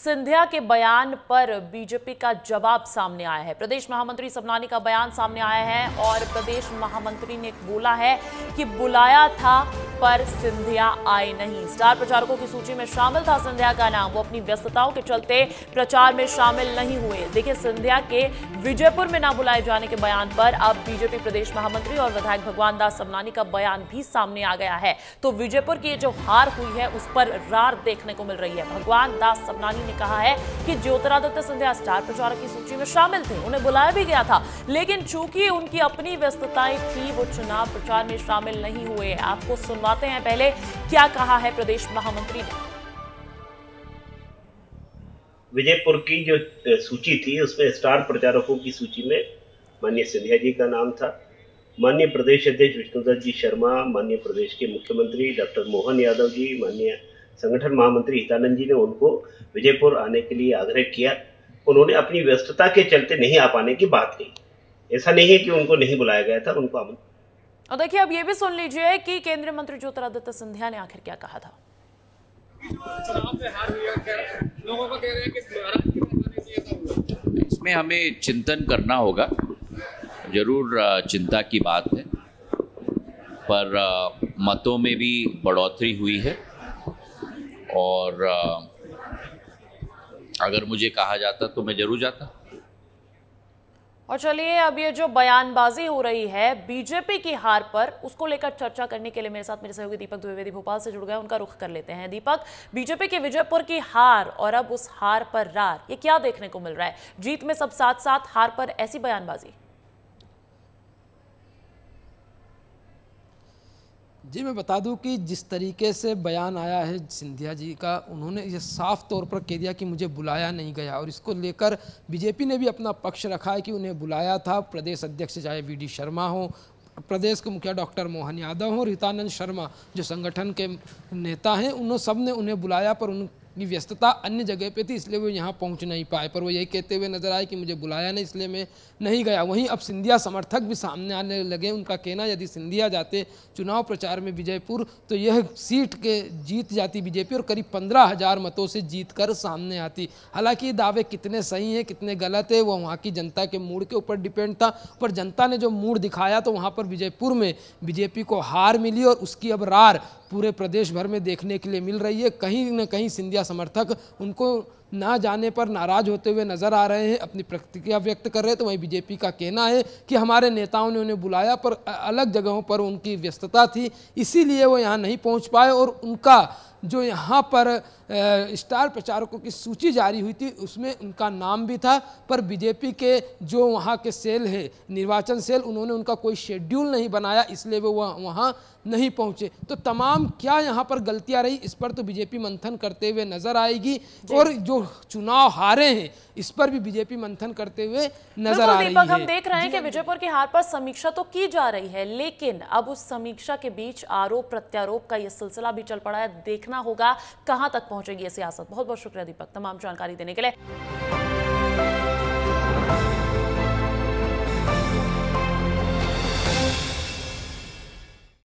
सिंधिया के बयान पर बीजेपी का जवाब सामने आया है। प्रदेश महामंत्री सबनानी का बयान सामने आया है और प्रदेश महामंत्री ने बोला है कि बुलाया था पर सिंधिया आए नहीं। स्टार प्रचारकों की सूची में शामिल था सिंधिया का नाम, वो अपनी व्यस्तताओं के चलते प्रचार में शामिल नहीं हुए। देखिए, सिंधिया के विजयपुर में ना बुलाए जाने के बयान पर अब बीजेपी प्रदेश महामंत्री और विधायक भगवान दास सबनानी का बयान भी सामने आ गया है। तो विजयपुर की जो हार हुई है उस पर रार देखने को मिल रही है। भगवान दास सबनानी ने कहा है कि ज्योतिरादित्य सिंधिया स्टार प्रचारक की सूची में शामिल थे, उन्हें बुलाया भी गया था, लेकिन चूंकि उनकी अपनी व्यस्तताएं थी वो चुनाव प्रचार में शामिल नहीं हुए। आपको सुनवाते हैं पहले क्या कहा है प्रदेश महामंत्री ने। विजयपुर की जो सूची थी उसमें स्टार प्रचारकों की सूची में माननीय सिंधिया जी का नाम था। माननीय प्रदेश अध्यक्ष विष्णुदत्त जी शर्मा, माननीय प्रदेश के मुख्यमंत्री डॉक्टर मोहन यादव जी, माननीय संगठन महामंत्री हितानंद जी ने उनको विजयपुर आने के लिए आग्रह किया। उन्होंने अपनी व्यस्तता के चलते नहीं आ पाने की बात कही। ऐसा नहीं है कि उनको नहीं बुलाया गया था, उनको और देखिए, अब ये भी सुन लीजिए कि केंद्रीय मंत्री ज्योतिरादित्य सिंधिया ने आखिर क्या कहा था। इसमें हमें चिंतन करना होगा, जरूर चिंता की बात है, पर मतों में भी बढ़ोतरी हुई है और अगर मुझे कहा जाता तो मैं जरूर जाता। और चलिए, अब ये जो बयानबाजी हो रही है बीजेपी की हार पर, उसको लेकर चर्चा करने के लिए मेरे साथ मेरे सहयोगी दीपक द्विवेदी भोपाल से जुड़ गए, उनका रुख कर लेते हैं। दीपक, बीजेपी के विजयपुर की हार और अब उस हार पर रार, ये क्या देखने को मिल रहा है? जीत में सब साथ साथ, हार पर ऐसी बयानबाजी। जी, मैं बता दूं कि जिस तरीके से बयान आया है सिंधिया जी का, उन्होंने ये साफ तौर पर कह दिया कि मुझे बुलाया नहीं गया और इसको लेकर बीजेपी ने भी अपना पक्ष रखा है कि उन्हें बुलाया था। प्रदेश अध्यक्ष चाहे वीडी शर्मा हो, प्रदेश के मुखिया डॉक्टर मोहन यादव हो और हितानंद शर्मा जो संगठन के नेता हैं, उन्होंने सब ने उन्हें बुलाया, पर उनकी व्यस्तता अन्य जगह पे थी, इसलिए वो यहाँ पहुँच नहीं पाए। पर वो यही कहते हुए नजर आए कि मुझे बुलाया नहीं, इसलिए मैं नहीं गया। वहीं अब सिंधिया समर्थक भी सामने आने लगे। उनका कहना, यदि सिंधिया जाते चुनाव प्रचार में विजयपुर तो यह सीट के जीत जाती बीजेपी और करीब 15,000 मतों से जीत कर सामने आती। हालांकि ये दावे कितने सही हैं कितने गलत है वो वहाँ की जनता के मूड के ऊपर डिपेंड था, पर जनता ने जो मूड दिखाया तो वहाँ पर विजयपुर में बीजेपी को हार मिली और उसकी अब रार पूरे प्रदेश भर में देखने के लिए मिल रही है। कहीं न कहीं सिंधिया समर्थक उनको ना जाने पर नाराज होते हुए नजर आ रहे हैं, अपनी प्रतिक्रिया व्यक्त कर रहे हैं। तो वहीं बीजेपी का कहना है कि हमारे नेताओं ने उन्हें बुलाया पर अलग जगहों पर उनकी व्यस्तता थी, इसीलिए वो यहाँ नहीं पहुँच पाए और उनका जो यहाँ पर स्टार प्रचारकों की सूची जारी हुई थी उसमें उनका नाम भी था, पर बीजेपी के जो वहाँ के सेल है, निर्वाचन सेल, उन्होंने उनका कोई शेड्यूल नहीं बनाया, इसलिए वो वहाँ नहीं पहुँचे। तो तमाम क्या यहाँ पर गलतियाँ रही, इस पर तो बीजेपी मंथन करते हुए नजर आएगी और जो चुनाव हारे हैं इस पर भी बीजेपी मंथन करते हुए नजर आ रही है। हम देख रहे हैं कि विजयपुर की हार पर समीक्षा तो की जा रही है, लेकिन अब उस समीक्षा के बीच आरोप प्रत्यारोप का यह सिलसिला भी चल पड़ा है। देखना होगा कहां तक पहुंचेगी ये सियासत। बहुत बहुत शुक्रिया दीपक, तमाम जानकारी देने के लिए।